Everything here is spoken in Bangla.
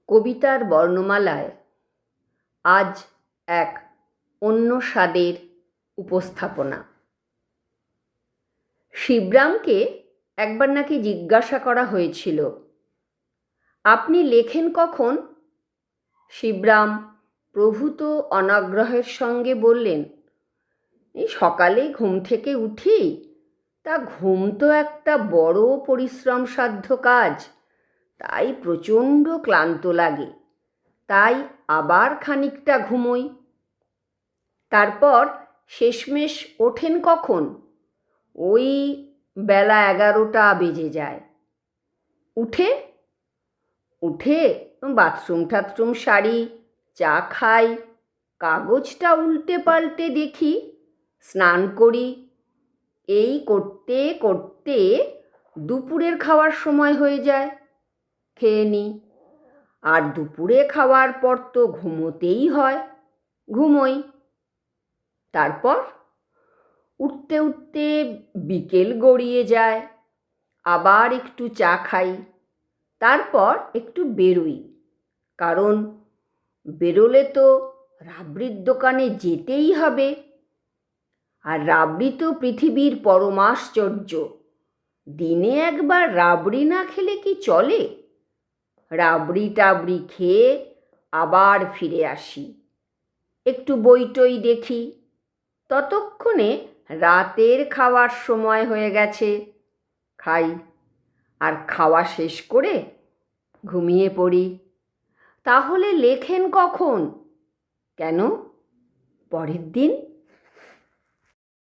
কবিতার বর্ণমালায় আজ এক অন্য স্বাদের উপস্থাপনা। শিবরামকে একবার নাকি জিজ্ঞাসা করা হয়েছিল, আপনি লেখেন কখন? শিবরাম প্রভূত অনাগ্রহের সঙ্গে বললেন, এই সকালে ঘুম থেকে উঠি, তা ঘুম তো একটা বড় পরিশ্রমসাধ্য কাজ, তাই প্রচণ্ড ক্লান্ত লাগে, তাই আবার খানিকটা ঘুমোই। তারপর শেষমেশ ওঠেন কখন? ওই বেলা 11টা বেজে যায়। উঠে উঠে বাথরুম টাথরুম সারি, চা খাই, কাগজটা উল্টে পাল্টে দেখি, স্নান করি। এই করতে করতে দুপুরের খাওয়ার সময় হয়ে যায়, খেয়ে নিই। আর দুপুরে খাওয়ার পর তো ঘুমোতেই হয়, ঘুমোই। তারপর উঠতে উঠতে বিকেল গড়িয়ে যায়, আবার একটু চা খাই, তারপর একটু বেরোই, কারণ বেরোলে তো রাবড়ির দোকানে যেতেই হবে। আর রাবড়ি তো পৃথিবীর পরমাশ্চর্য, দিনে একবার রাবড়ি না খেলে কি চলে? রাবড়ি টাবড়ি খেয়ে আবার ফিরে আসি, একটু বই টই দেখি, ততক্ষণে রাতের খাওয়ার সময় হয়ে গেছে। খাই, আর খাওয়া শেষ করে ঘুমিয়ে পড়ি। তাহলে লেখেন কখন? কেন, পরের দিন